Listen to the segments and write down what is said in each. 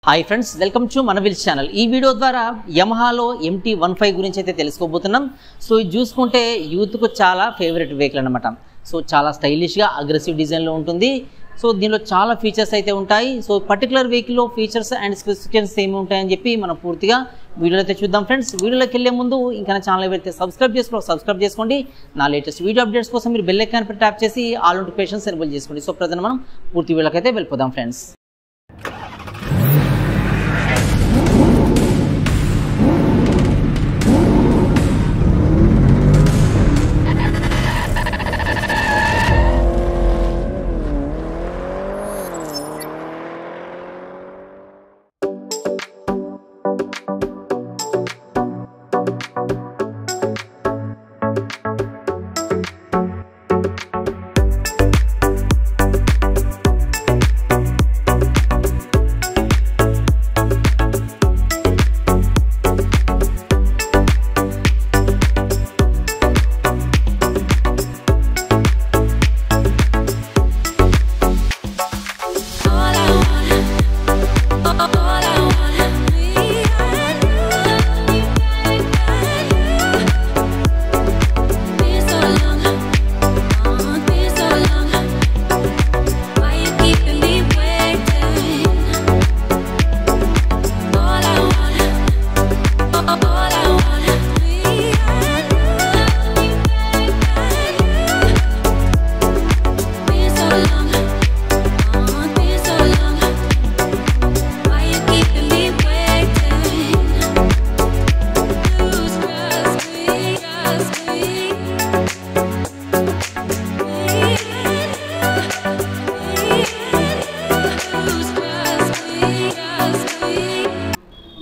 Hi friends, welcome to మన wheels channel. ఈ video ద్వారా యమహాలో MT-15 గురించి అయితే తెలుసుకోబోతున్నాం. సో ఇది చూసుకుంటే యూత్కు చాలా ఫేవరెట్ వెహికల్ అనమాట. సో చాలా స్టైలిష్గా అగ్రెసివ్ డిజైన్లో ఉంటుంది. సో దీనిలో చాలా ఫీచర్స్ అయితే ఉంటాయి. సో పర్టికులర్ వెహికల్లో ఫీచర్స్ అండ్ స్పెసిఫికేషన్స్ ఏమి ఉంటాయని చెప్పి మనం పూర్తిగా వీడియోలో అయితే చూద్దాం ఫ్రెండ్స్. వీడియోలోకి వెళ్ళే ముందు ఇంకా నా ఛానల్ అయితే సబ్స్క్రైబ్ చేసుకోండి. నా లేటెస్ట్ వీడియో అప్డేట్స్ కోసం మీరు బెల్ ఐకాన్ పై ట్యాప్ చేసి ఆల్ నోటిఫికేషన్స్ ఎనేబుల్ చేసుకోండి. సో ప్రజెంట్ మనం పూర్తి వీడియోకి అయితే వెళ్ళిపోదాం ఫ్రెండ్స్.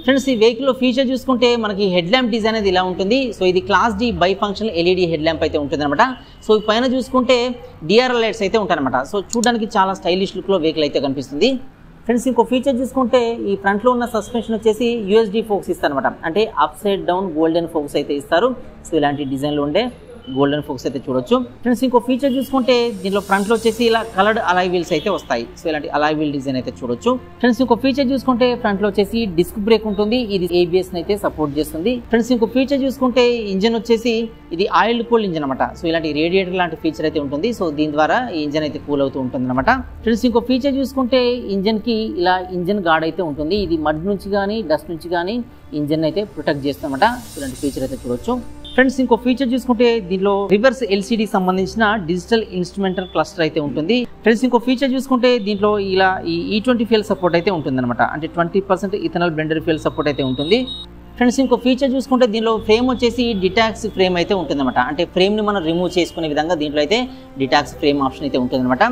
ఫ్రెండ్స్, ఈ వెహికల్లో ఫీచర్ చూసుకుంటే మనకి హెడ్ ల్యాంప్ డిజైన్ అనేది ఇలా ఉంటుంది. సో ఇది class D bifunctional LED head lamp అయితే ఉంటుంది అనమాట. సో పైన చూసుకుంటే DRL లైట్స్ అయితే ఉంటాయన్నమాట. సో చూడడానికి చాలా స్టైలిష్ లుక్లో వెహికల్ అయితే కనిపిస్తుంది. ఫ్రెండ్స్, ఇంకో ఫీచర్ చూసుకుంటే ఈ ఫ్రంట్లో ఉన్న సస్పెన్షన్ వచ్చేసి USD ఫోక్స్ ఇస్తారు అనమాట. అంటే upside down golden forks అయితే ఇస్తారు. సో ఇలాంటి డిజైన్లో ఉండే గోల్డెన్ ఫోక్స్ అయితే చూడొచ్చు. ఫ్రెండ్స్, ఇంకో ఫీచర్ చూసుకుంటే దీనిలో ఫ్రంట్లో వచ్చేసి ఇలా కలర్డ్ అలాయ్ వీల్స్ అయితే వస్తాయి. సో ఇలాంటి అలాయ్ వీల్ డిజైన్ అయితే చూడొచ్చు. ఫ్రెండ్స్, ఇంకో ఫీచర్ చూసుకుంటే ఫ్రంట్లో వచ్చేసి డిస్క్ బ్రేక్ ఉంటుంది. ఇది ABS అయితే సపోర్ట్ చేస్తుంది. ఫ్రెండ్స్, ఇంకో ఫీచర్ చూసుకుంటే ఇంజన్ వచ్చేసి ఇది ఆయిల్ కూల్ ఇంజన్ అనమాట. సో ఇలాంటి రేడియేటర్ లాంటి ఫీచర్ అయితే ఉంటుంది. సో దీని ద్వారా ఈ ఇంజన్ అయితే కూల్ అవుతూ ఉంటుంది అనమాట. ఫ్రెండ్స్, ఇంకో ఫీచర్ చూసుకుంటే ఇంజన్ కి ఇలా ఇంజన్ గార్డ్ అయితే ఉంటుంది. ఇది మడ్ నుంచి కానీ డస్ట్ నుంచి కానీ ఇంజన్ అయితే ప్రొటెక్ట్ చేస్తామన్నమాట. ఇలాంటి ఫీచర్ అయితే చూడొచ్చు. ఫ్రెండ్స్, ఇంకో ఫీచర్ చూసుకుంటే దీనిలో రివర్స్ LCD సంబంధించిన డిజిటల్ ఇన్స్ట్రుమెంటల్ క్లస్టర్ అయితే ఉంటుంది. ఫ్రెండ్స్, ఇంకో ఫీచర్ చూసుకుంటే దీంట్లో ఇలా ఈ E20 ఫ్యూయల్ సపోర్ట్ అయితే ఉంటుంది అనమాట. అంటే 20% ఇథనాల్ బ్లెండర్ ఫ్యూయల్ సపోర్ట్ అయితే ఉంటుంది. ఫ్రెండ్స్, ఇంకో ఫీచర్ చూసుకుంటే దీనిలో ఫ్రేమ్ వచ్చేసి డిటాక్స్ ఫ్రేమ్ అయితే ఉంటుందన్నమాట. అంటే ఫ్రేమ్ని మనం రిమూవ్ చేసుకునే విధంగా దీంట్లో అయితే డిటాక్స్ ఫ్రేమ్ ఆప్షన్ అయితే ఉంటుందన్నమాట.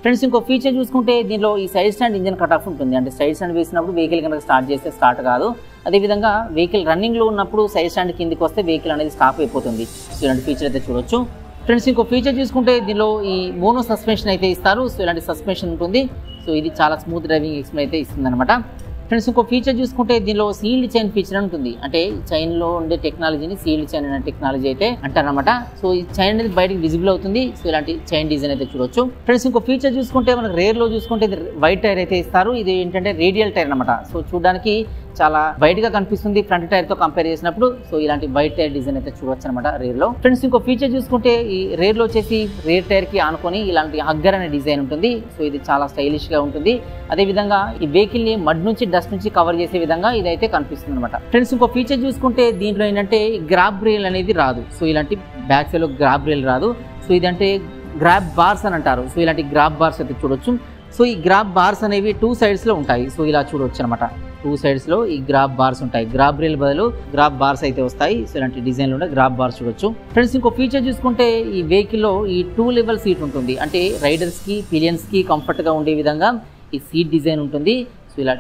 ఫ్రెండ్స్, ఇంకో ఫీచర్ చూసుకుంటే దీనిలో ఈ side stand engine cut off ఉంటుంది. అంటే సైడ్ స్టాండ్ వేసినప్పుడు వెహికల్ కనుక స్టార్ట్ చేస్తే స్టార్ట్ కాదు. అదేవిధంగా వెహికల్ రన్నింగ్లో ఉన్నప్పుడు సైడ్ స్టాండ్ కిందికి వస్తే వెహికల్ అనేది స్టాప్ అయిపోతుంది. సో ఇలాంటి ఫీచర్ అయితే చూడొచ్చు. ఫ్రెండ్స్, ఇంకో ఫీచర్ చూసుకుంటే దీనిలో ఈ మోనో సస్పెన్షన్ అయితే ఇస్తారు. సో ఇలాంటి సస్పెన్షన్ ఉంటుంది. సో ఇది చాలా స్మూత్ డ్రైవింగ్ ఎక్స్పీరియన్స్ అయితే ఇస్తుంది అనమాట. ఫ్రెండ్స్, ఇంకో ఫీచర్ చూసుకుంటే దీనిలో సీల్డ్ చైన్ ఫీచర్ ఉంటుంది. అంటే చైన్లో ఉండే టెక్నాలజీని సీల్డ్ చైన్ అనే టెక్నాలజీ అయితే అంటారనమాట. సో ఈ చైన్ అనేది బయటకి విజిబుల్ అవుతుంది. సో ఇలాంటి చైన్ డిజైన్ అయితే చూడొచ్చు. ఫ్రెండ్స్, ఇంకో ఫీచర్ చూసుకుంటే మనకు రేర్లో చూసుకుంటే ఇది వైట్ టైర్ అయితే ఇస్తారు. ఇది ఏంటంటే రేడియల్ టైర్ అనమాట. సో చూడడానికి చాలా వైట్ గా కనిపిస్తుంది ఫ్రంట్ టైర్ తో కంపేర్ చేసినప్పుడు. సో ఇలాంటి వైట్ టైర్ డిజైన్ అయితే చూడొచ్చు అనమాట రేర్ లో. ఫ్రెండ్స్, ఇంకో ఫీచర్ చూసుకుంటే ఈ రేర్ లో వచ్చేసి రేర్ టైర్ కి ఆనుకొని ఇలాంటి హగ్గర్ అనే డిజైన్ ఉంటుంది. సో ఇది చాలా స్టైలిష్ గా ఉంటుంది. అదే విధంగా ఈ వెహికల్ ని మడ్ నుంచి డస్ట్ నుంచి కవర్ చేసే విధంగా ఇదైతే కనిపిస్తుంది అనమాట. ఫ్రెండ్స్, ఇంకో ఫీచర్ చూసుకుంటే దీంట్లో ఏంటంటే గ్రాబ్ రేల్ అనేది రాదు. సో ఇలాంటి బ్యాక్ సైడ్ లో గ్రాబ్ రేల్ రాదు. సో ఇదంటే గ్రాబ్ బార్స్ అని అంటారు. సో ఇలాంటి గ్రాబ్ బార్స్ అయితే చూడొచ్చు. సో ఈ గ్రాబ్ బార్స్ అనేవి 2 sides లో ఉంటాయి. సో ఇలా చూడొచ్చు అనమాట. 2 sides లో ఈ గ్రాబ్ బార్స్ ఉంటాయి. గ్రాబ్ రేల్ బదులు గ్రాబ్ బార్స్ అయితే వస్తాయి. సో ఇలాంటి డిజైన్లో ఉండే గ్రాబ్ బార్స్ చూడొచ్చు. ఫ్రెండ్స్, ఇంకో ఫీచర్ చూసుకుంటే ఈ వెహికల్లో ఈ 2 level సీట్ ఉంటుంది. అంటే రైడర్స్కి పిలియన్స్కి కంఫర్ట్గా ఉండే విధంగా ఈ సీట్ డిజైన్ ఉంటుంది. సో ఇలా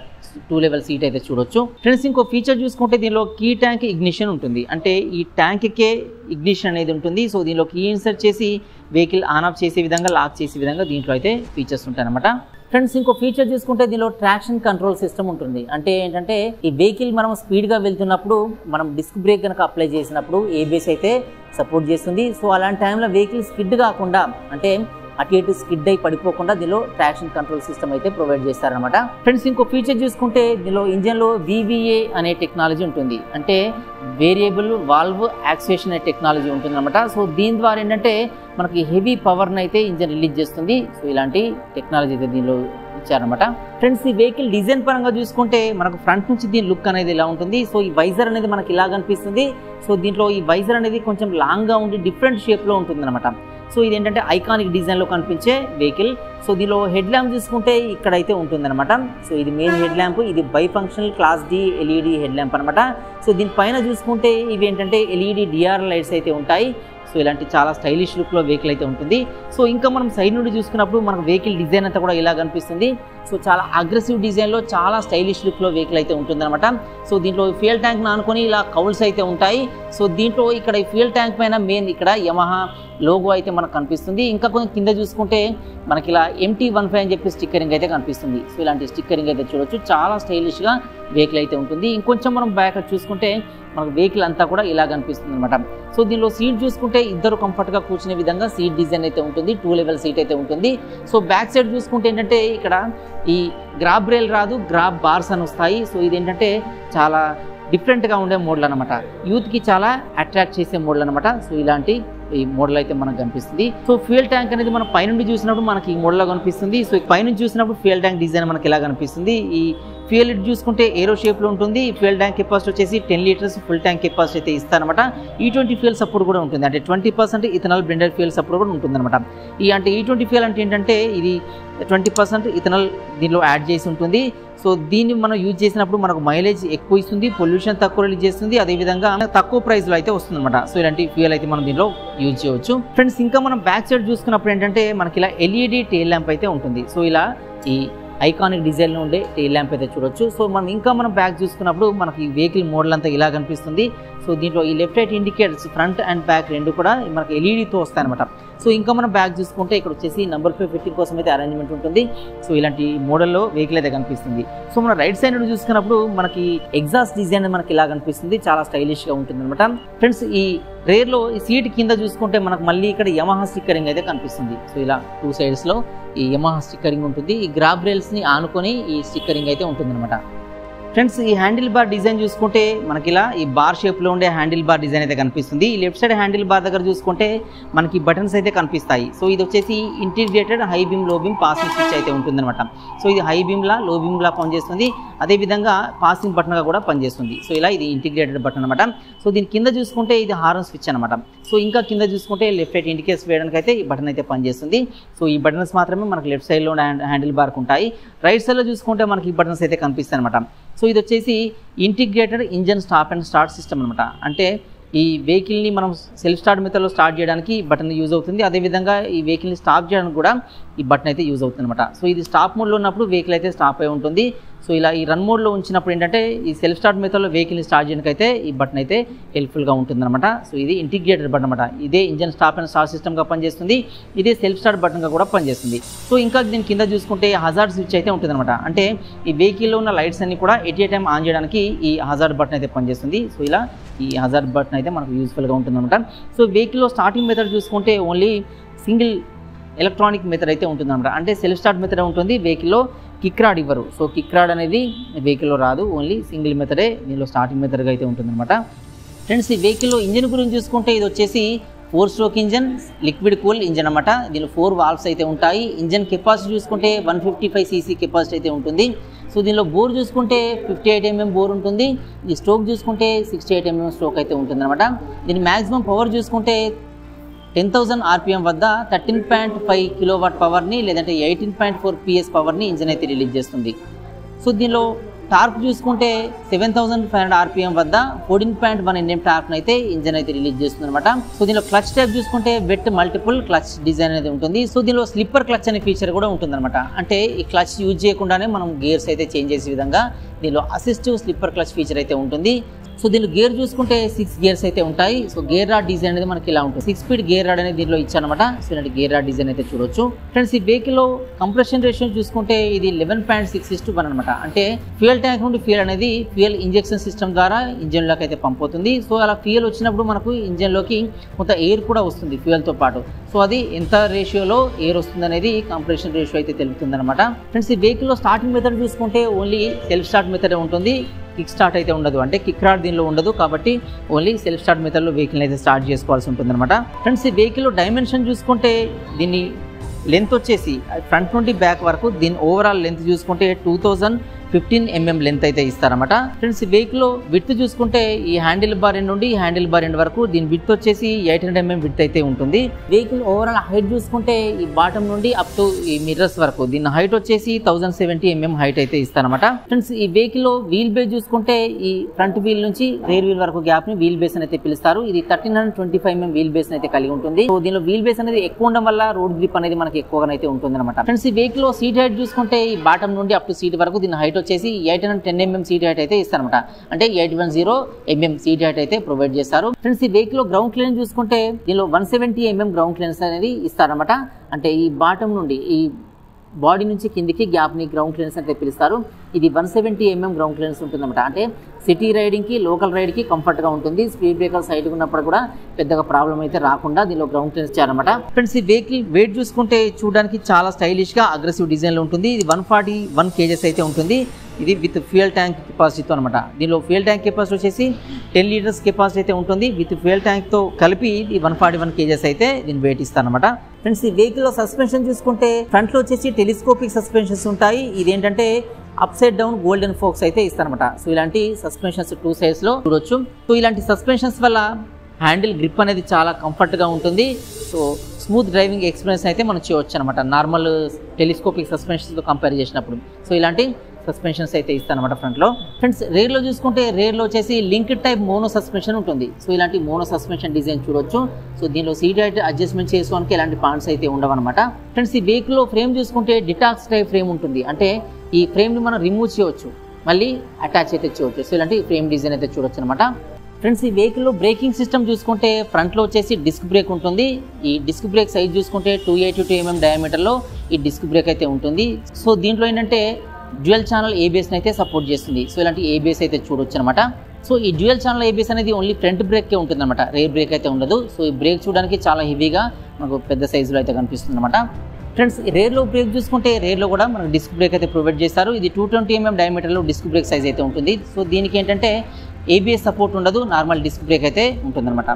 2 level సీట్ అయితే చూడొచ్చు. ఫ్రెండ్స్, ఇంకో ఫీచర్ చూసుకుంటే దీనిలో కీ ట్యాంక్ ఇగ్నిషన్ ఉంటుంది. అంటే ఈ ట్యాంక్కే ఇగ్నిషన్ అనేది ఉంటుంది. సో దీనిలో కీ ఇన్సర్ట్ చేసి వెహికల్ ఆన్ ఆఫ్ చేసే విధంగా లాక్ చేసే విధంగా దీంట్లో అయితే ఫీచర్స్ ఉంటాయి అనమాట. ఫ్రెండ్స్, ఇంకో ఫీచర్ చూసుకుంటే దీనిలో ట్రాక్షన్ కంట్రోల్ సిస్టమ్ ఉంటుంది. అంటే ఏంటంటే ఈ వెహికల్ మనం స్పీడ్గా వెళ్తున్నప్పుడు మనం డిస్క్ బ్రేక్ కనుక అప్లై చేసినప్పుడు ABS అయితే సపోర్ట్ చేస్తుంది. సో అలాంటి టైంలో వెహికల్ స్కిడ్ కాకుండా అంటే అటు ఇటు స్కిడ్ అయి పడిపోకుండా దీనిలో ట్రాక్షన్ కంట్రోల్ సిస్టమ్ అయితే ప్రొవైడ్ చేస్తారనమాట. ఫ్రెండ్స్ ఇంకో ఫీచర్ చూసుకుంటే దీనిలో ఇంజన్లో VVA అనే టెక్నాలజీ ఉంటుంది, అంటే వేరియబుల్ వాల్వ్ యాక్చుయేషన్ అనే టెక్నాలజీ ఉంటుందన్నమాట. సో దీని ద్వారా ఏంటంటే మనకి హెవీ పవర్ని అయితే ఇంజన్ రిలీజ్ చేస్తుంది. సో ఇలాంటి టెక్నాలజీ అయితే దీనిలో ఇచ్చారనమాట. ఫ్రెండ్స్ ఈ వెహికల్ డిజైన్ పరంగా చూసుకుంటే మనకు ఫ్రంట్ నుంచి దీని లుక్ అనేది ఇలా ఉంటుంది. సో ఈ వైజర్ అనేది మనకి ఇలా కనిపిస్తుంది. సో దీంట్లో ఈ వైజర్ అనేది కొంచెం లాంగ్గా ఉండి డిఫరెంట్ షేప్లో ఉంటుంది అనమాట. సో ఇది ఏంటంటే ఐకానిక్ డిజైన్లో కనిపించే వెహికల్. సో దీనిలో హెడ్ ల్యాంప్ చూసుకుంటే ఇక్కడైతే ఉంటుందన్నమాట. సో ఇది మెయిన్ హెడ్ ల్యాంప్, ఇది by functional class D LED head lamp అనమాట. సో దీనిపైన చూసుకుంటే ఇవి ఏంటంటే LED DRL లైట్స్ అయితే ఉంటాయి. సో ఇలాంటి చాలా స్టైలిష్ లుక్లో వెహికల్ అయితే ఉంటుంది. సో ఇంకా మనం సైడ్ నుండి చూసుకున్నప్పుడు మనకు వెహికల్ డిజైన్ అంతా కూడా ఇలా కనిపిస్తుంది. సో చాలా అగ్రెసివ్ డిజైన్లో చాలా స్టైలిష్ లుక్లో వెహికల్ అయితే ఉంటుందన్నమాట. సో దీంట్లో ఫ్యూయల్ ట్యాంక్ ఆనుకొని ఇలా కౌల్స్ అయితే ఉంటాయి. సో దీంట్లో ఇక్కడ ఈ ఫ్యూయల్ ట్యాంక్ పైన మెయిన్ ఇక్కడ యమహా లోగో అయితే మనకు కనిపిస్తుంది. ఇంకా కొంచెం కింద చూసుకుంటే మనకి ఇలా MT15 అని చెప్పి స్టిక్కరింగ్ అయితే కనిపిస్తుంది. సో ఇలాంటి స్టిక్కరింగ్ అయితే చూడొచ్చు, చాలా స్టైలిష్గా వెహికల్ అయితే ఉంటుంది. ఇంకొంచెం మనం బ్యాక్ చూసుకుంటే మనకు వెహికల్ అంతా కూడా ఇలా కనిపిస్తుంది అనమాట. సో దీనిలో సీట్ చూసుకుంటే ఇద్దరు కంఫర్ట్గా కూర్చునే విధంగా సీట్ డిజైన్ అయితే ఉంటుంది, 2 లెవెల్ సీట్ అయితే ఉంటుంది. సో బ్యాక్ సైడ్ చూసుకుంటే ఏంటంటే ఇక్కడ ఈ గ్రాబ్ రైల్ రాదు, గ్రాబ్ బార్స్ అని వస్తాయి. సో ఇది ఏంటంటే చాలా డిఫరెంట్గా ఉండే మోడల్ అనమాట, యూత్కి చాలా అట్రాక్ట్ చేసే మోడల్ అనమాట. సో ఇలాంటి ఈ మోడల్ అయితే మనకు కనిపిస్తుంది. సో ఫ్యూయల్ ట్యాంక్ అనేది మనం పైనుండి చూసినప్పుడు మనకి ఈ మోడల్లో కనిపిస్తుంది. సో పైనుంచి చూసినప్పుడు ఫ్యూయల్ ట్యాంక్ డిజైన్ మనకి ఇలా కనిపిస్తుంది. ఈ ఫ్యూయల్ లిడ్ చూసుకుంటే ఏరో షేప్లో ఉంటుంది. ఫ్యూయల్ ట్యాంక్ కెపాసిటీ వచ్చేసి 10 లీటర్స్ ఫుల్ ట్యాంక్ కెపాసిటీ అయితే ఇస్తారనమాట. E20 ఫ్యూయల్ సపోర్ట్ కూడా ఉంటుంది, అంటే 20% ఇథనాల్ బ్లెండెడ్ ఫ్యూయల్ సపోర్ట్ కూడా ఉంటుందన్నమాట. అంటే E20 ఫ్యూయల్ అంటే ఏంటంటే ఇది 20% ఇథనాల్ దీనిలో యాడ్ చేసి ఉంటుంది. సో దీన్ని మనం యూజ్ చేసినప్పుడు మనకు మైలేజ్ ఎక్కువ ఇస్తుంది, పొల్యూషన్ తక్కువ రిలీజ్ చేస్తుంది, అదేవిధంగా తక్కువ ప్రైస్లో అయితే వస్తుంది అనమాట. సో ఇలాంటి ఫ్యూయల్ అయితే మనం దీనిలో యూజ్ చేయవచ్చు. ఫ్రెండ్స్ ఇంకా మనం బ్యాక్ సైడ్ చూసుకున్నప్పుడు ఏంటంటే మనకి ఇలా LED టెయిల్ ల్యాంప్ అయితే ఉంటుంది. సో ఇలా ఈ ఐకానిక్ డిజైన్లో ఉండే టెయిల్ ల్యాంప్ అయితే చూడొచ్చు. సో మనం బ్యాక్ చూసుకున్నప్పుడు మనకి వెహికల్ మోడల్ అంతా ఇలా కనిపిస్తుంది. సో దీంట్లో ఈ left right indicators front and back రెండు కూడా మనకి LEDతో వస్తాయి అనమాట. సో ఇంకా మనం బ్యాక్ చూసుకుంటే ఇక్కడ వచ్చేసి నంబర్ ప్లేట్ ఫిట్టింగ్ కోసం అయితే అరేంజ్మెంట్ ఉంటుంది. సో ఇలాంటి మోడల్లో వెహికల్ అయితే కనిపిస్తుంది. సో మన రైట్ సైడ్ నుండి చూసుకున్నప్పుడు మనకి ఎగ్జాస్ట్ డిజైన్ మనకి ఇలా కనిపిస్తుంది, చాలా స్టైలిష్గా ఉంటుంది అనమాట. ఫ్రెండ్స్ ఈ రేర్లో ఈ సీట్ కింద చూసుకుంటే మనకు మళ్ళీ ఇక్కడ యమహా స్టిక్కరింగ్ అయితే కనిపిస్తుంది. సో ఇలా 2 సైడ్స్లో ఈ యమహా స్టిక్కరింగ్ ఉంటుంది. ఈ గ్రాబ్ రైల్స్ని ఆనుకొని ఈ స్టిక్కరింగ్ అయితే ఉంటుంది అనమాట. ఫ్రెండ్స్ ఈ హ్యాండిల్ బార్ డిజైన్ చూసుకుంటే మనకి ఇలా ఈ బార్ షేప్లో ఉండే హ్యాండిల్ బార్ డిజైన్ అయితే కనిపిస్తుంది. ఈ లెఫ్ట్ సైడ్ హ్యాండిల్ బార్ దగ్గర చూసుకుంటే మనకి బటన్స్ అయితే కనిపిస్తాయి. సో ఇది వచ్చేసి ఇంటిగ్రేటెడ్ హై బీమ్ లో బీమ్ పాసింగ్ స్విచ్ అయితే ఉంటుందన్నమాట. సో ఇది హై బీమ్లా లో బీమ్లా పనిచేస్తుంది, అదేవిధంగా పాసింగ్ బటన్గా కూడా పనిచేస్తుంది. సో ఇలా ఇది ఇంటిగ్రేటెడ్ బటన్ అనమాట. సో దీని కింద చూసుకుంటే ఇది హార్న్ స్విచ్ అనమాట. సో ఇంకా కింద చూసుకుంటే లెఫ్ట్ రైట్ ఇండికేటర్స్ వేయడానికి అయితే ఈ బటన్ అయితే పనిచేస్తుంది. సో ఈ బటన్స్ మాత్రమే మనకి లెఫ్ట్ సైడ్లో హ్యాండిల్ బార్కు ఉంటాయి. రైట్ సైడ్లో చూసుకుంటే మనకి ఈ బటన్స్ అయితే కనిపిస్తాయి అనమాట. సో ఇది వచ్చేసి integrated engine stop and start system అనమాట. అంటే ఈ వెహికల్ని మనం సెల్ఫ్ స్టార్ట్ మెథడ్లో స్టార్ట్ చేయడానికి ఈ బటన్ యూజ్ అవుతుంది, అదేవిధంగా ఈ వెహికల్ని స్టాప్ చేయడానికి కూడా ఈ బటన్ అయితే యూజ్ అవుతుంది అనమాట. సో ఇది స్టాప్ మోడ్లో ఉన్నప్పుడు వెహికల్ అయితే స్టాప్ అయి ఉంటుంది. సో ఇలా ఈ రన్ మోడ్లో ఉంచినప్పుడు ఏంటంటే ఈ సెల్ఫ్ స్టార్ట్ మెథడ్లో వెహికల్ని స్టార్ట్ చేయడానికి అయితే ఈ బటన్ అయితే హెల్ప్ఫుల్గా ఉంటుంది అనమాట. సో ఇది ఇంటిగ్రేటెడ్ బటన్ అనమాట. ఇదే ఇంజన్ స్టాప్ అండ్ స్టార్ట్ సిస్టమ్గా పనిచేస్తుంది, ఇదే సెల్ఫ్ స్టార్ట్ బటన్గా కూడా పనిచేస్తుంది. సో ఇంకా దీని కింద చూసుకుంటే హజార్డ్ స్విచ్ అయితే ఉంటుంది అనమాట. అంటే ఈ వెహికల్లో ఉన్న లైట్స్ అన్ని కూడా ఎట్ ఏ టైం ఆన్ చేయడానికి ఈ హజార్డ్ బటన్ అయితే పనిచేస్తుంది. సో ఇలా ఈ హజార్డ్ బటన్ అయితే మనకు యూస్ఫుల్గా ఉంటుంది అనమాట. సో వెహికల్లో స్టార్టింగ్ మెథడ్ చూసుకుంటే ఓన్లీ సింగిల్ ఎలక్ట్రానిక్ మెథడ్ అయితే ఉంటుంది అనమాట. అంటే సెల్ఫ్ స్టార్ట్ మెథడ్ ఉంటుంది, వెహికల్లో కిక్ రాడ్ ఇవ్వరు. సో కిక్ రాడ్ అనేది వెహికల్లో రాదు, ఓన్లీ సింగిల్ మెథడే దీనిలో స్టార్టింగ్ మెథడ్గా అయితే ఉంటుందన్నమాట. ఫ్రెండ్స్ ఈ వెహికల్లో ఇంజిన్ గురించి చూసుకుంటే ఇది వచ్చేసి 4 stroke engine, liquid cool engine అనమాట. దీనిలో 4 వాల్వ్స్ అయితే ఉంటాయి. ఇంజన్ కెపాసిటీ చూసుకుంటే 155 cc కెపాసిటీ అయితే ఉంటుంది. సో దీనిలో బోర్ చూసుకుంటే 58 mm బోర్ ఉంటుంది. ఈ స్ట్రోక్ చూసుకుంటే 68 mm స్ట్రోక్ అయితే ఉంటుంది అనమాట. దీని మ్యాక్సిమం పవర్ చూసుకుంటే 10,000 RPM వద్ద 13.5 kW పవర్ని లేదంటే 18.4 PS పవర్ని ఇంజిన్ అయితే రిలీజ్ చేస్తుంది. సో దీనిలో టార్క్ చూసుకుంటే 7,500 RPM వద్ద 14.1 Nm టార్క్ని అయితే ఇంజిన్ అయితే రిలీజ్ చేస్తుంది అనమాట. సో దీనిలో క్లచ్ టైప్ చూసుకుంటే వెట్ మల్టిపుల్ క్లచ్ డిజైన్ అనేది ఉంటుంది. సో దీనిలో స్లిప్పర్ క్లచ్ అనే ఫీచర్ కూడా ఉంటుంది అనమాట. అంటే ఈ క్లచ్ యూజ్ చేయకుండానే మనం గేర్స్ అయితే చేంజ్ చేసే విధంగా దీనిలో అసిస్టివ్ స్లిప్పర్ క్లచ్ ఫీచర్ అయితే ఉంటుంది. సో దీనిలో గేర్ చూసుకుంటే 6 గేర్స్ అయితే ఉంటాయి. సో గేర్ రాడ్ డిజైన్ అనేది మనకి ఇలా ఉంటుంది. 6 స్పీడ్ గేర్ రాడ్ అనేది దీనిలో ఇచ్చానమాట. సో ఇలాంటి గేర్ రాడ్ డిజైన్ అయితే చూడొచ్చు. ఫ్రెండ్స్ ఈ వెహికల్ లో కంప్రెషన్ రేషియో చూసుకుంటే ఇది 11.6:1 అనమాట. అంటే ఫ్యూయల్ ట్యాంక్ నుండి ఫ్యూయల్ అనేది ఫ్యూయల్ ఇంజెక్షన్ సిస్టమ్ ద్వారా ఇంజన్ లోకి అయితే పంప్ అవుతుంది. సో అలా ఫ్యూయల్ వచ్చినప్పుడు మనకు ఇంజన్ లోకి కొంత ఎయిర్ కూడా వస్తుంది ఫ్యూయల్ తో పాటు. సో అది ఎంత రేషియోలో ఎయిర్ వస్తుంది అనేది కంప్రెషన్ రేషియో అయితే తెలుపుతుంది అనమాట. ఫ్రెండ్స్ ఈ వెహికల్ లో స్టార్టింగ్ మెథడ్ చూసుకుంటే ఓన్లీ సెల్ఫ్ స్టార్ట్ మెథడ్ ఉంటుంది. కిక్ స్టార్ట్ అయితే ఉండదు, అంటే కిక్ రాడ్ దీనిలో ఉండదు కాబట్టి ఓన్లీ సెల్ఫ్ స్టార్ట్ మెథడ్లో వెహికల్ అయితే స్టార్ట్ చేసుకోవాల్సి ఉంటుంది అనమాట. ఫ్రెండ్స్ ఈ వెహికల్ డైమెన్షన్ చూసుకుంటే దీన్ని లెంత్ వచ్చేసి ఫ్రంట్ నుండి బ్యాక్ వరకు దీని ఓవరాల్ లెంత్ చూసుకుంటే 2015 mm లెంత్ అయితే ఇస్తారన్నమాట. ఫ్రెండ్స్ ఈ వెహికల్ విడ్త్ చూసుకుంటే ఈ హ్యాండిల్ బార్ ఎండ్ నుండి హ్యాండిల్ బార్ ఎండ్ వరకు దీని విడ్త్ వచ్చేసి 800 mm విడ్త్ అయితే ఉంటుంది. వెహికల్ ఓవరాల్ హైట్ చూసుకుంటే ఈ బాటమ్ నుండి అప్ టు ఈ మిర్రర్స్ వరకు దీని హైట్ వచ్చేసి 1070 mm హైట్ అయితే ఇస్తారన్నమాట. ఫ్రెండ్స్ ఈ వెహికల్ వీల్ బేస్ చూసుకుంటే ఈ ఫ్రంట్ వీల్ నుంచి రేర్ వీల్ వరకు గ్యాప్ ని వీల్ బేస్ అయితే పిలుస్తారు. ఇది 1325 mm వీల్ బేస్ అయితే కలిగి ఉంటుంది. సో దీనిలో వీల్ బేస్ అనేది ఎక్కువ ఉండడం వల్ల రోడ్ గ్రిప్ అనేది మనకి ఎక్కువగానైతే ఉంటుంది అనమాట. ఫ్రెండ్స్ ఈ వెహికల్ సీట్ హైట్ చూసుకుంటే ఈ బాటమ్ నుండి అప్ టు సీట్ వరకు దీని హైట్ వచ్చేసి 810 mm సీట్ హైట్ అయితే ఇస్తారన్నమాట. అంటే 810 mm సీట్ హైట్ అయితే ప్రొవైడ్ చేస్తారు. ఫ్రెండ్స్ ఈ వెహికల్ గ్రౌండ్ క్లియరెన్స్ చూసుకుంటే దీనిలో 170 mm గ్రౌండ్ క్లియరెన్స్ అనేది ఇస్తారన్నమాట. అంటే ఈ బాటమ్ నుండి ఈ బాడీ నుంచి కిందికి గ్యాప్ ని గ్రౌండ్ క్లియరెన్స్ అంటే పిలుస్తారు. ఇది 170 mm గ్రౌండ్ క్లియరెన్స్ ఉంటుందన్నమాట. అంటే సిటీ రైడింగ్ కి లోకల్ రైడ్ కి కంఫర్ట్ గా ఉంటుంది. స్పీడ్ బ్రేకర్ సైడ్ ఉన్నప్పుడు కూడా పెద్దగా ప్రాబ్లం అయితే రాకుండా దీనిలో గ్రౌండ్ క్లియరెన్స్ చేయాలన్నమాట. ఫ్రెండ్స్ ఈ వెహికల్ వెయిట్ చూసుకుంటే చూడడానికి చాలా స్టైలిష్ గా అగ్రెసివ్ డిజైన్ లో ఉంటుంది. ఇది 141 kgs అయితే ఉంటుంది. ఇది విత్ ఫ్యూయల్ ట్యాంక్ కెపాసిటీతో అనమాట. దీనిలో ఫ్యూయల్ ట్యాంక్ కెపాసిటీ వచ్చేసి 10 లీటర్స్ కెపాసిటీ అయితే ఉంటుంది. విత్ ఫ్యూయల్ ట్యాంక్ తో కలిపి ఇది 141 kgs అయితే దీని వెయిట్ ఇస్తారనమాట. ఫ్రెండ్స్ ఈ వెహికల్ లో సస్పెన్షన్ చూసుకుంటే ఫ్రంట్ లో వచ్చేసి టెలిస్కోపిక్ సస్పెన్షన్స్ ఉంటాయి. ఇదేంటంటే upside down golden forks అయితే ఇస్తారనమాట. సో ఇలాంటి సస్పెన్షన్స్ 2 sides లో చూడొచ్చు. సో ఇలాంటి సస్పెన్షన్స్ వల్ల హ్యాండిల్ గ్రిప్ అనేది చాలా కంఫర్ట్ గా ఉంటుంది. సో స్మూత్ డ్రైవింగ్ ఎక్స్పీరియన్స్ అయితే మనం చేయవచ్చు అనమాట నార్మల్ టెలిస్కోపిక్ సస్పెన్షన్స్ తో కంపేర్ చేసినప్పుడు. సో ఇలాంటి సస్పెన్షన్స్ అయితే ఇస్తానమాట ఫ్రంట్ లో. ఫ్రెండ్స్ రేర్ లో చూసుకుంటే రేర్ లో వచ్చేసి లింక్ టైప్ మోనో సస్పెన్షన్ ఉంటుంది. సో ఇలాంటి మోనో సస్పెన్షన్ డిజైన్ చూడొచ్చు. సో దీనిలో సీట్ హైట్ అడ్జస్ట్మెంట్ చేసుకోవడానికి ఎలాంటి పాయింట్స్ అయితే ఉండవు అనమాట. ఫ్రెండ్స్ ఈ వెహికల్ లో ఫ్రేమ్ చూసుకుంటే డిటాక్స్ టైప్ ఫ్రేమ్ ఉంటుంది. అంటే ఈ ఫ్రేమ్ ని మనం రిమూవ్ చేయవచ్చు, మళ్ళీ అటాచ్ అయితే చేయవచ్చు. సో ఇలాంటి ఫ్రేమ్ డిజైన్ అయితే చూడొచ్చు అనమాట. ఫ్రెండ్స్ ఈ వెహికల్ లో బ్రేకింగ్ సిస్టమ్ చూసుకుంటే ఫ్రంట్ లో వచ్చేసి డిస్క్ బ్రేక్ ఉంటుంది. ఈ డిస్క్ బ్రేక్ సైజ్ చూసుకుంటే 282 mm డయామీటర్ లో ఈ డిస్క్ బ్రేక్ అయితే ఉంటుంది. సో దీంట్లో ఏంటంటే డ్యూయల్ ఛానల్ ABS అయితే సపోర్ట్ చేస్తుంది. సో ఇలాంటి ABS అయితే చూడొచ్చు అనమాట. సో ఈ డ్యూయల్ ఛానల్ ABS అనేది ఓన్లీ ఫ్రంట్ బ్రేక్కే ఉంటుంది అనమాట, రేర్ బ్రేక్ అయితే ఉండదు. సో ఈ బ్రేక్ చూడడానికి చాలా హెవీగా మనకు పెద్ద సైజులో అయితే కనిపిస్తుంది అనమాట. ఫ్రెండ్స్ రేర్లో బ్రేక్ చూసుకుంటే రేర్లో కూడా మనకు డిస్క్ బ్రేక్ అయితే ప్రొవైడ్ చేస్తారు. ఇది 220 mm డయామీటర్లో డిస్క్ బ్రేక్ సైజ్ అయితే ఉంటుంది. సో దీనికి ఏంటంటే ABS సపోర్ట్ ఉండదు, నార్మల్ డిస్క్ బ్రేక్ అయితే ఉంటుందన్నమాట.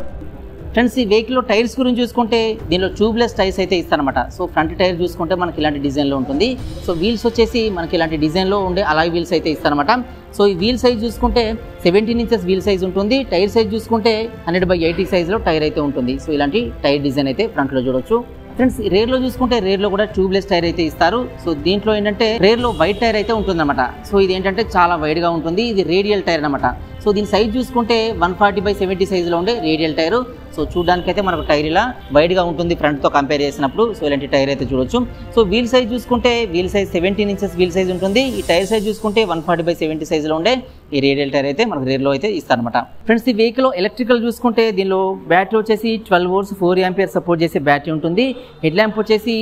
ఫ్రెండ్స్ ఈ వెహికల్లో టైర్స్ గురించి చూసుకుంటే దీనిలో ట్యూబ్లెస్ టైర్స్ అయితే ఇస్తారనమాట. సో ఫ్రంట్ టైర్ చూసుకుంటే మనకి ఇలాంటి డిజైన్లో ఉంటుంది. సో వీల్స్ వచ్చేసి మనకి ఇలాంటి డిజైన్లో ఉండే అలాయ్ వీల్స్ అయితే ఇస్తారనమాట. సో ఈ వీల్ సైజ్ చూసుకుంటే 17 inches వీల్ సైజ్ ఉంటుంది. టైర్ సైజ్ చూసుకుంటే 100/80 సైజ్లో టైర్ అయితే ఉంటుంది. సో ఇలాంటి టైర్ డిజైన్ అయితే ఫ్రంట్లో చూడొచ్చు. ఫ్రెండ్స్ రేర్లో చూసుకుంటే రేర్లో కూడా ట్యూబ్లెస్ టైర్ అయితే ఇస్తారు. సో దీంట్లో ఏంటంటే రేర్లో వైడ్ టైర్ అయితే ఉంటుందన్నమాట. సో ఇది ఏంటంటే చాలా వైడ్గా ఉంటుంది. ఇది రేడియల్ టైర్ అనమాట. సో దీని సైజ్ చూసుకుంటే 140/70 సైజులో ఉండే రేడియల్ టైరు. సో చూడడానికి అయితే మనకు టైర్ ఇలా వైడ్గా ఉంటుంది ఫ్రంట్తో కంపేర్ చేసినప్పుడు. సో ఇలాంటి టైర్ అయితే చూడొచ్చు. సో వీల్ సైజ్ చూసుకుంటే wheel size 17 inches wheel size ఉంటుంది. ఈ టైర్ సైజ్ చూసుకుంటే 140/70 సైజులో ఉండే ఈ రేడియల్ టైర్ అయితే మనకు రేర్లో అయితే ఇస్తారనమాట. ఫ్రెండ్స్ ఈ వెహికల్ ఎలక్ట్రికల్ చూసుకుంటే దీనిలో బ్యాటరీ వచ్చేసి 12 volts 4 ampere సపోర్ట్ చేసే బ్యాటరీ ఉంటుంది. హెడ్ ల్యాంప్ వచ్చేసి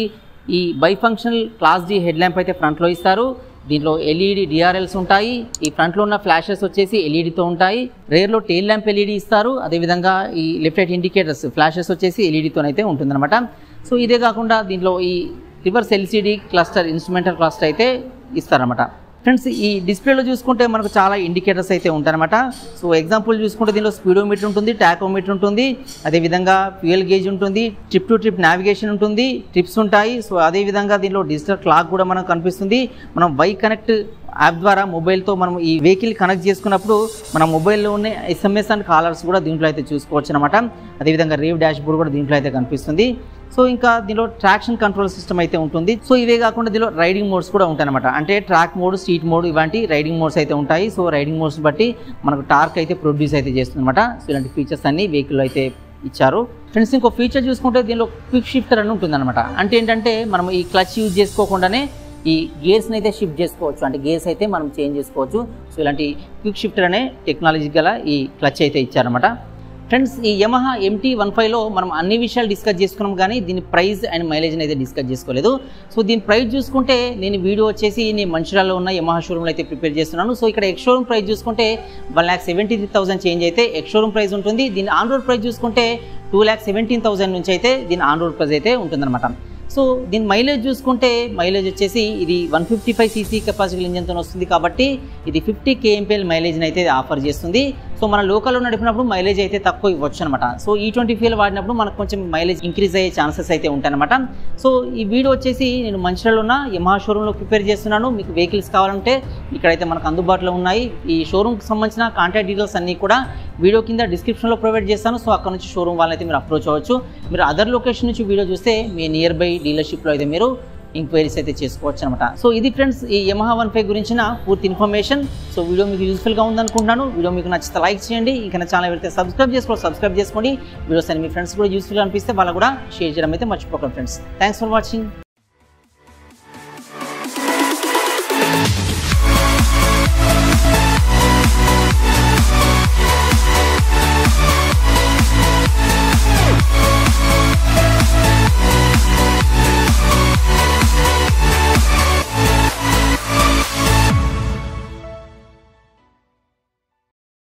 ఈ by functional class D head lamp అయితే ఫ్రంట్లో ఇస్తారు. దీంట్లో LED DRLs ఉంటాయి. ఈ ఫ్రంట్లో ఉన్న ఫ్లాషెస్ వచ్చేసి LEDతో ఉంటాయి. రేర్లో టెయిల్ ల్యాంప్ LED ఇస్తారు. అదేవిధంగా ఈ లెఫ్ట్ రైట్ ఇండికేటర్స్ ఫ్లాషెస్ వచ్చేసి LEDతోనైతే ఉంటుందన్నమాట. సో ఇదే కాకుండా దీంట్లో ఈ reverse LCD cluster instrumental cluster అయితే ఇస్తారన్నమాట. ఫ్రెండ్స్ ఈ డిస్ప్లేలో చూసుకుంటే మనకు చాలా ఇండికేటర్స్ అయితే ఉంటాయన్నమాట. సో ఎగ్జాంపుల్ చూసుకుంటే దీనిలో స్పీడోమీటర్ ఉంటుంది, టాకోమీటర్ ఉంటుంది, అదేవిధంగా ఫ్యూయల్ గేజ్ ఉంటుంది, ట్రిప్ టు ట్రిప్ నావిగేషన్ ఉంటుంది, ట్రిప్స్ ఉంటాయి. సో అదేవిధంగా దీనిలో డిజిటల్ క్లాక్ కూడా మనకు కనిపిస్తుంది. మనం వై కనెక్ట్ యాప్ ద్వారా మొబైల్తో మనం ఈ వెహికల్ కనెక్ట్ చేసుకున్నప్పుడు మన మొబైల్లో ఉన్న SMS అండ్ కాలర్స్ కూడా దీంట్లో అయితే చూసుకోవచ్చు అనమాట. అదేవిధంగా రేవ్ డాష్ బోర్డ్ కూడా దీంట్లో అయితే కనిపిస్తుంది. సో ఇంకా దీనిలో ట్రాక్షన్ కంట్రోల్ సిస్టమ్ అయితే ఉంటుంది. సో ఇవే కాకుండా దీనిలో రైడింగ్ మోడ్స్ కూడా ఉంటాయి అనమాట. అంటే ట్రాక్ మోడ్, స్ట్రీట్ మోడ్ ఇలాంటి రైడింగ్ మోడ్స్ అయితే ఉంటాయి. సో రైడింగ్ మోడ్స్ బట్టి మనకు టార్క్ అయితే ప్రొడ్యూస్ అయితే చేస్తుంది అనమాట. సో ఇలాంటి ఫీచర్స్ అన్ని వెహికల్లో అయితే ఇచ్చారు. ఫ్రెండ్స్ ఇంకో ఫీచర్ చూసుకుంటే దీనిలో క్విక్ షిఫ్టర్ అని ఉంటుంది అనమాట. అంటే ఏంటంటే మనం ఈ క్లచ్ యూజ్ చేసుకోకుండానే ఈ గేర్స్ని అయితే షిఫ్ట్ చేసుకోవచ్చు, అంటే గేర్స్ అయితే మనం చేంజ్ చేసుకోవచ్చు. సో ఇలాంటి క్విక్ షిఫ్టర్ అనే టెక్నాలజీ గల ఈ క్లచ్ అయితే ఇచ్చారన్నమాట. ఫ్రెండ్స్, ఈ యమహా MT-15లో మనం అన్ని విషయాలు డిస్కస్ చేసుకున్నాం, కానీ దీని ప్రైస్ అండ్ మైలేజ్ని అయితే డిస్కస్ చేసుకోలేదు. సో దీని ప్రైస్ చూసుకుంటే నేను వీడియో వచ్చేసి నేను మంచిర్యాలలో ఉన్న యమహా షోరూమ్లో అయితే ప్రిపేర్ చేస్తున్నాను. సో ఇక్కడ ఎక్స్ షోరూమ్ ప్రైస్ చూసుకుంటే 1,73,000 చేంజ్ అయితే ఎక్స్ షోరూమ్ ప్రైస్ ఉంటుంది. దీని ఆన్ రోడ్ ప్రైస్ చూసుకుంటే 2,17,000 నుంచి అయితే దీని ఆన్ రోడ్ ప్రైస్ అయితే ఉంటుందన్నమాట. సో దీని మైలేజ్ చూసుకుంటే మైలేజ్ వచ్చేసి ఇది 155cc కెపాసిటీ ఇంజన్తో వస్తుంది, కాబట్టి ఇది 50 kmpl మైలేజ్ని అయితే ఆఫర్ చేస్తుంది. సో మన లోకల్లో నడిపినప్పుడు మైలేజ్ అయితే తక్కువ ఇవ్వచ్చు అనమాట. సో E20 వాడినప్పుడు మనకు కొంచెం మైలేజ్ ఇంక్రీజ్ అయ్యే ఛాన్సెస్ అయితే ఉంటాయన్నమాట. సో ఈ వీడియో వచ్చేసి నేను మంచిర్యాలలో ఉన్న యమహా షోరూంలో ప్రిపేర్ చేస్తున్నాను. మీకు వెహికల్స్ కావాలంటే ఇక్కడైతే మనకు అందుబాటులో ఉన్నాయి. ఈ షోరూమ్కి సంబంధించిన కాంటాక్ట్ డీటెయిల్స్ అన్నీ కూడా వీడియో కింద డిస్క్రిప్షన్లో ప్రొవైడ్ చేస్తాను. సో అక్కడ నుంచి షోరూమ్ వాళ్ళైతే మీరు అప్రోచ్ అవ్వచ్చు. మీరు అదర్ లొకేషన్ నుంచి వీడియో చూస్తే మీ నియర్ బై డీలర్షిప్లో అయితే మీరు ఎంక్వైరీస్ అయితే చేసుకోవచ్చు అనమాట. సో ఇది ఫ్రెండ్స్ ఈ యమహా 15 గురించిన పూర్తి ఇన్ఫర్మేషన్. సో వీడియో మీకు యూస్ఫుల్గా ఉందనుకుంటున్నాను. వీడియో మీకు నచ్చితే లైక్ చేయండి. ఇంకా నా ఛానల్ వెళ్తే సబ్స్క్రైబ్ చేసుకోండి. వీడియోస్ అని మీ ఫ్రెండ్స్ కూడా యూస్ఫుల్గా అనిపిస్తే వాళ్ళు కూడా షేర్ చేయడం అయితే మర్చిపోకండి ఫ్రెండ్స్. Thanks for watching.